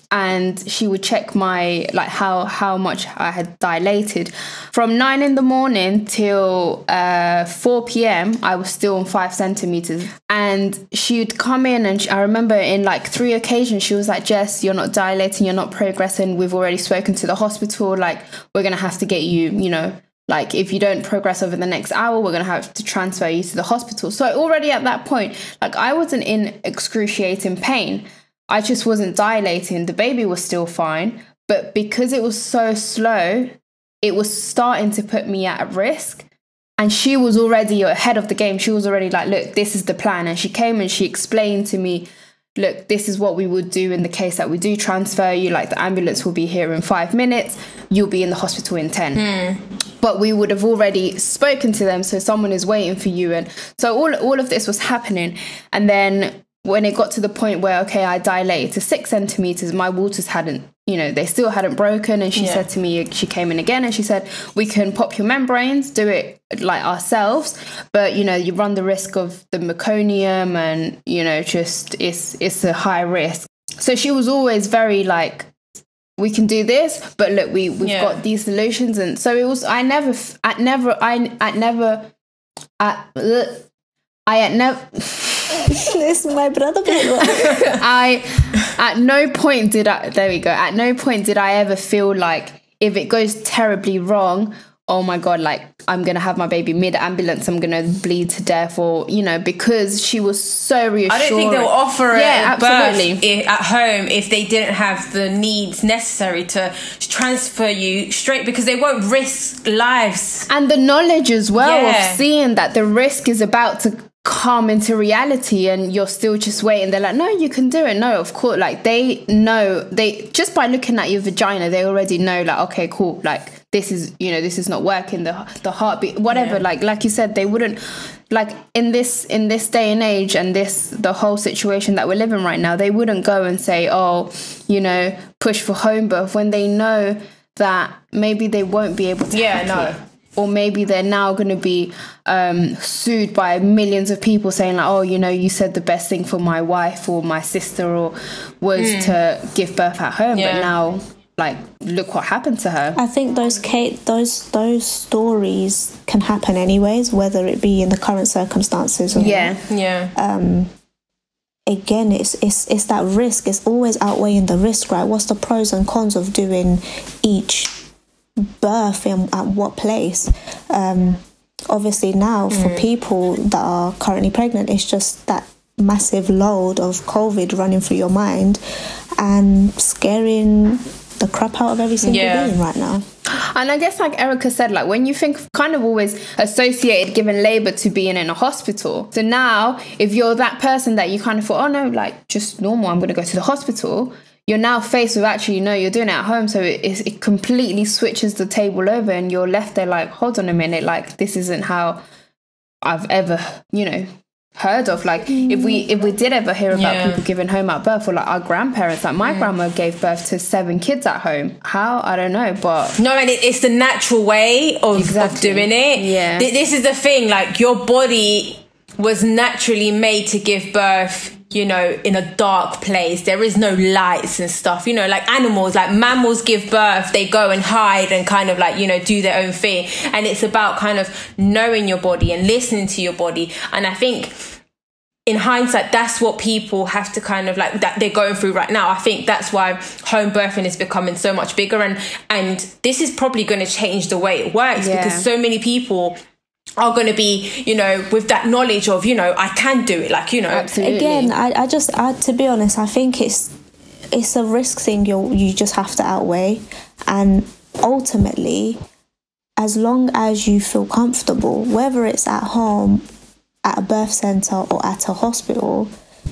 And she would check my, like, how much I had dilated. From 9 in the morning till 4 p.m, I was still on 5 centimeters. And she'd come in, and I remember in like 3 occasions, she was like, Jess, you're not dilating, you're not progressing. We've already spoken to the hospital. Like, we're going to have to get you, you know, like, if you don't progress over the next hour, we're going to have to transfer you to the hospital. So already at that point, like, I wasn't in excruciating pain. I just wasn't dilating. The baby was still fine. But because it was so slow, it was starting to put me at risk. And she was already ahead of the game. She was already like, look, this is the plan. And she came and she explained to me, look, this is what we would do in the case that we do transfer you. Like, the ambulance will be here in 5 minutes. You'll be in the hospital in 10. But we would have already spoken to them, so someone is waiting for you. And so all of this was happening. And then when it got to the point where, okay, I dilated to 6 centimeters, my waters hadn't, you know, they still hadn't broken. And she said to me, she came in again and she said, we can pop your membranes, do it like ourselves, but, you know, you run the risk of the meconium, and, you know, just it's a high risk. So she was always very like, we can do this, but look, we've got these solutions. And so it was, I had never This is my brother. At no point did I ever feel like, if it goes terribly wrong, oh my God, like, I'm going to have my baby mid-ambulance, I'm going to bleed to death, or, you know, because she was so reassuring. I don't think they'll offer a birth at home if they didn't have the needs necessary to transfer you straight, because they won't risk lives. And the knowledge as well of seeing that the risk is about to come into reality and you're still just waiting. They're like, no, you can do it. No, of course. Like, they know, they just by looking at your vagina, they already know, like, okay, cool, like, this is, you know, this is not working, the heartbeat, whatever. Like you said, they wouldn't, like, in this day and age, and the whole situation that we're living right now, they wouldn't go and say, oh, you know, push for home birth, when they know that maybe they won't be able to or maybe they're now going to be sued by millions of people saying, like, oh, you know, you said the best thing for my wife or my sister was to give birth at home. But now like, look what happened to her. I think those stories can happen anyways, whether it be in the current circumstances or Yeah. again, it's that risk. It's always outweighing the risk, right? What's the pros and cons of doing each birth and at what place? Obviously now for people that are currently pregnant, it's just that massive load of COVID running through your mind and scaring the crap out of every single being right now. And I guess, like Erica said, like, when you think, kind of always associated giving labour to being in a hospital. So now, if you're that person that you kind of thought, oh no, like, just normal, I'm going to go to the hospital, you're now faced with, actually, no, you're doing it at home. So it completely switches the table over, and you're left there like, hold on a minute, like, this isn't how I've ever, heard of. Like, if we did ever hear about people giving home at birth, or like our grandparents, like my grandma gave birth to 7 kids at home. How? I don't know, but no, and it's the natural way of doing it. Yeah, this is the thing, like, your body was naturally made to give birth, in a dark place. There is no lights and stuff, like animals, like mammals give birth, they go and hide and kind of like, do their own thing. And it's about kind of knowing your body and listening to your body. And I think in hindsight, that's what people have to kind of like, that they're going through right now. I think that's why home birthing is becoming so much bigger. And this is probably going to change the way it works, because so many people are going to be, with that knowledge of, I can do it, like, Absolutely. Again, I to be honest, I think it's a risk thing you just have to outweigh. And ultimately, as long as you feel comfortable, whether it's at home, at a birth centre or at a hospital,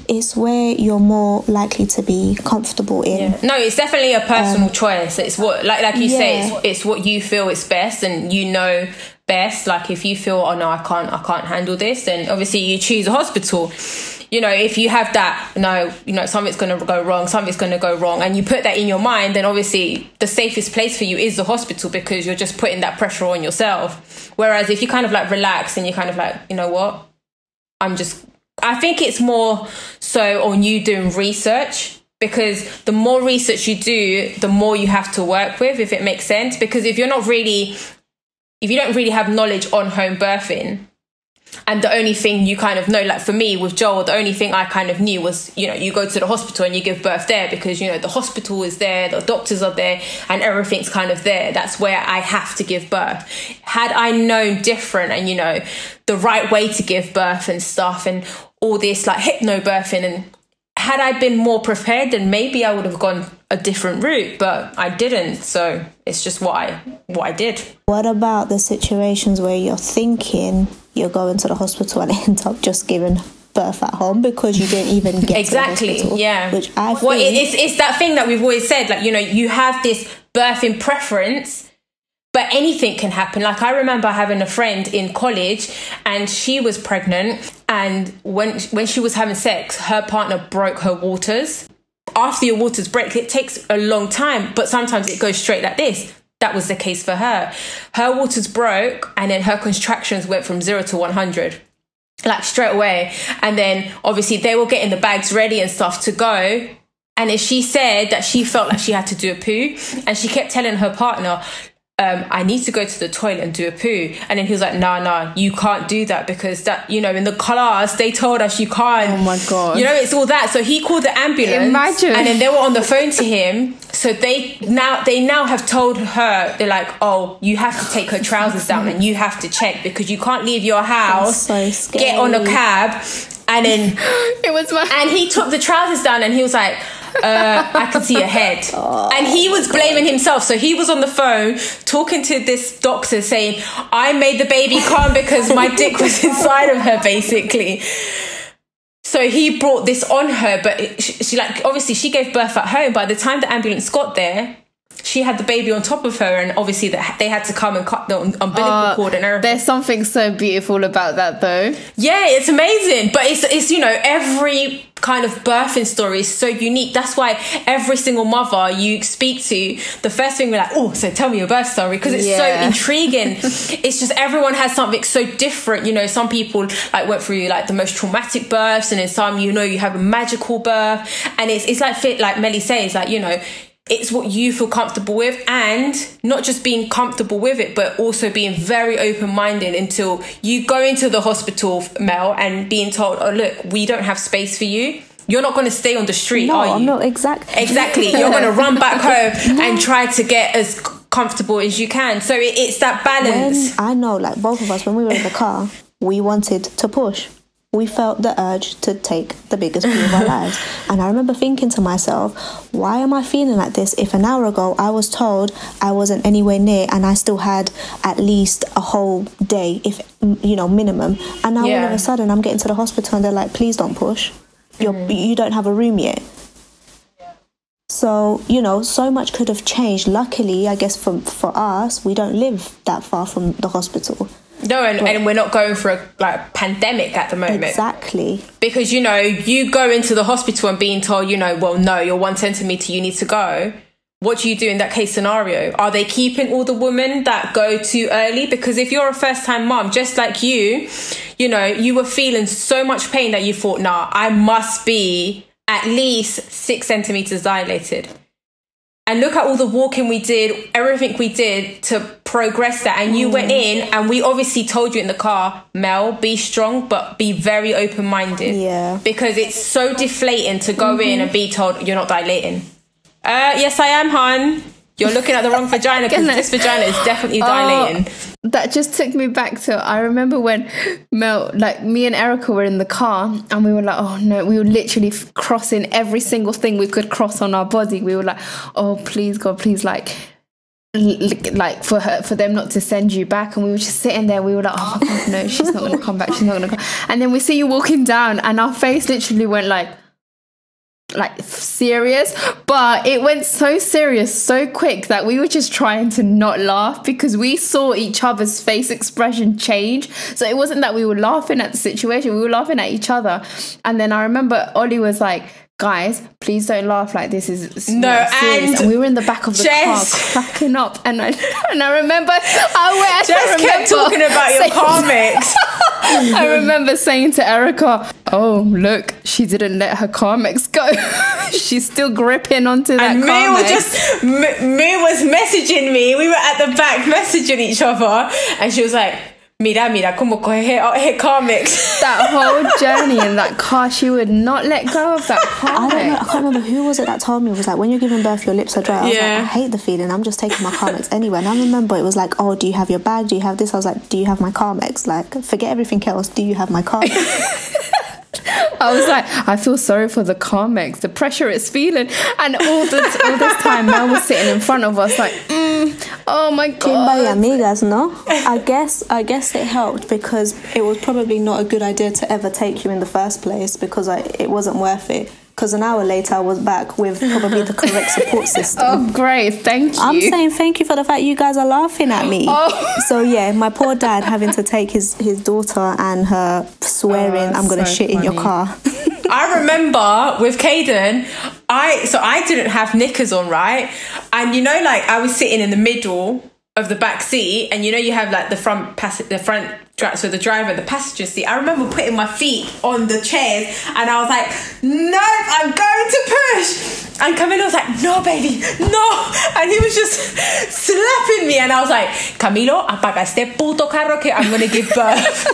it's where you're more likely to be comfortable in. No, it's definitely a personal choice. It's what, like you say, it's what you feel is best, and best. Like, if you feel, oh no, I can't handle this, then obviously you choose a hospital. If you have that, something's going to go wrong, and you put that in your mind, then obviously the safest place for you is the hospital, because you're just putting that pressure on yourself. Whereas if you kind of like relax and you kind of like, you know what, I think it's more so on you doing research, because the more research you do, the more you have to work with, if it makes sense. Because if you don't really have knowledge on home birthing, and the only thing you kind of know, like for me with Joel, the only thing I kind of knew was, you go to the hospital and you give birth there, because, the hospital is there, the doctors are there, and everything's kind of there. That's where I have to give birth. Had I known different and, the right way to give birth and stuff, and all this like hypnobirthing, and had I been more prepared, then maybe I would have gone a different route, but I didn't. So it's just what I did. What about the situations where you're thinking you're going to the hospital and end up just giving birth at home because you didn't even get to the hospital? Which I think... Well, it's that thing that we've always said, like, you have this birthing preference, but anything can happen. Like, I remember having a friend in college, and she was pregnant, and when she was having sex, her partner broke her waters. After your waters break, it takes a long time, but sometimes it goes straight like this. That was the case for her. Her waters broke, and then her contractions went from 0 to 100, like straight away. And then obviously they were getting the bags ready and stuff to go. And then she said that she felt like she had to do a poo, and she kept telling her partner, I need to go to the toilet and do a poo. And then he was like, no, you can't do that, because that, in the class, they told us you can't. Oh my God. It's all that. So he called the ambulance. Imagine. And then they were on the phone to him. So they now have told her, they're like, oh, you have to take her trousers down and you have to check, because you can't leave your house, so scary. Get on a cab. And then and he took the trousers down, and he was like, I can see your head. And he was blaming himself. So he was on the phone talking to this doctor saying, I made the baby come because my dick was inside of her, basically. So he brought this on her, but she like, obviously she gave birth at home. By the time the ambulance got there, she had the baby on top of her, and obviously they had to come and cut the umbilical cord and everything. There's something so beautiful about that, though. Yeah, it's amazing. But it's every kind of birthing story is so unique. That's why every single mother you speak to, the first thing we're like, oh, so tell me your birth story, because it's so intriguing. It's just everyone has something so different. Some people like went through like the most traumatic births, and then some, you have a magical birth, and it's like Melly says, like, it's what you feel comfortable with, and not just being comfortable with it, but also being very open-minded until you go into the hospital, Mel, and being told, oh, look, we don't have space for you. You're not going to stay on the street, No, are you? I'm not exactly. You're going to run back home and try to get as comfortable as you can. So it's that balance. I know, like both of us, when we were in the car, we wanted to push. We felt the urge to take the biggest view of our lives. And I remember thinking to myself, why am I feeling like this if an hour ago I was told I wasn't anywhere near and I still had at least a whole day, if minimum. And now all of a sudden I'm getting to the hospital and they're like, please don't push. You don't have a room yet. So, so much could have changed. Luckily, I guess for us, we don't live that far from the hospital. No, and we're not going for a pandemic at the moment. Exactly. Because, you go into the hospital and being told, well, no, you're 1 centimetre, you need to go. What do you do in that case scenario? Are they keeping all the women that go too early? Because if you're a first-time mom, just like you were feeling so much pain that you thought, nah, I must be at least 6 centimetres dilated. And look at all the walking we did, everything we did to progress that. And you went in and we obviously told you in the car, Mel, be strong, but be very open-minded. Yeah. Because it's so deflating to go in and be told you're not dilating. Yes, I am, hon. You're looking at the wrong vagina because this vagina is definitely dilating. That just took me back to, I remember when Mel, me and Erica were in the car and we were like, oh no, we were literally crossing every single thing we could cross on our body. We were like, oh, please, God, please, for them not to send you back. And we were just sitting there. We were like, oh my God, no, she's not going to come back. She's not going to come. And then we see you walking down and our face literally went like serious, but it went so serious so quick that we were just trying to not laugh because we saw each other's face expression change. So it wasn't that we were laughing at the situation, we were laughing at each other. And then I remember Ollie was like, guys, please don't laugh, like this is serious. And we were in the back of the car cracking up, and I remember Jess kept talking about your car mix. I remember saying to Erica, oh look, she didn't let her Carmex go. She's still gripping onto that and Carmex. Mir was messaging me. We were at the back messaging each other, and she was like, mira, como coge Carmex. That whole journey in that car, she would not let go of that Carmex. I don't know, I can't remember who was it that told me. It was like, when you're giving birth, your lips are dry. I was like, I hate the feeling. I'm just taking my Carmex anyway. And I remember it was like, oh, do you have your bag? Do you have this? I was like, do you have my Carmex? Like, forget everything else. Do you have my Carmex? I was like, I feel sorry for the Carmex, the pressure it's feeling. And all this time, Mel was sitting in front of us like, oh my God. Kimba y amigas, no? I guess it helped because it was probably not a good idea to ever take you in the first place because it wasn't worth it. Because an hour later I was back with probably the correct support system. Oh, great. Thank you. I'm saying thank you for the fact you guys are laughing at me. So yeah, my poor dad having to take his daughter and her swearing, I'm going to shit in your car. I remember with Caden, I didn't have knickers on, right? And I was sitting in the middle of the back seat, and you have like the front so the driver, the passenger seat. I remember putting my feet on the chairs and I was like, no, I'm going to push. And Camilo was like, no, baby, no. And he was just slapping me. And I was like, Camilo, apaga este puto carro que I'm going to give birth.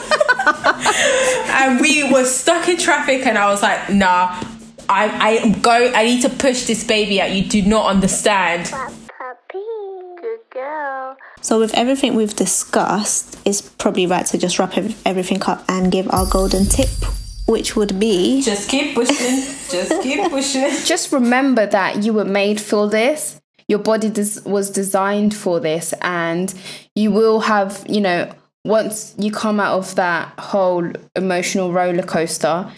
And we were stuck in traffic and I was like, nah, I need to push this baby out. You do not understand. Good girl. So with everything we've discussed, it's probably right to just wrap everything up and give our golden tip, which would be... Just keep pushing. Just keep pushing. Just remember that you were made for this. Your body was designed for this. And you will have, once you come out of that whole emotional roller coaster,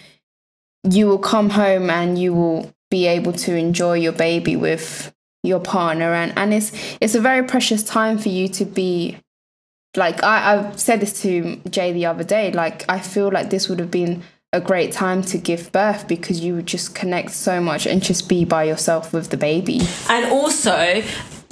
you will come home and you will be able to enjoy your baby with your partner, and it's a very precious time for you to be like, I said this to Jay the other day, like I feel like this would have been a great time to give birth because you would just connect so much and just be by yourself with the baby. And also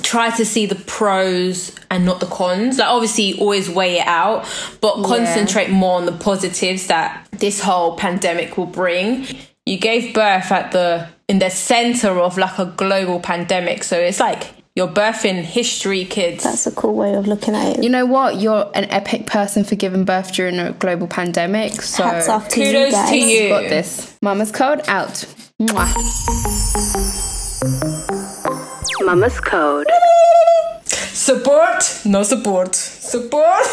try to see the pros and not the cons. Like obviously always weigh it out, but concentrate more on the positives that this whole pandemic will bring. You gave birth at the in the center of like a global pandemic. So it's like you're birthing history, kids. That's a cool way of looking at it. You know what? You're an epic person for giving birth during a global pandemic. So Hats off to you kudos guys. to you. you got this. Mama's Code out. Mwah. Mama's Code. Support, no support. Support.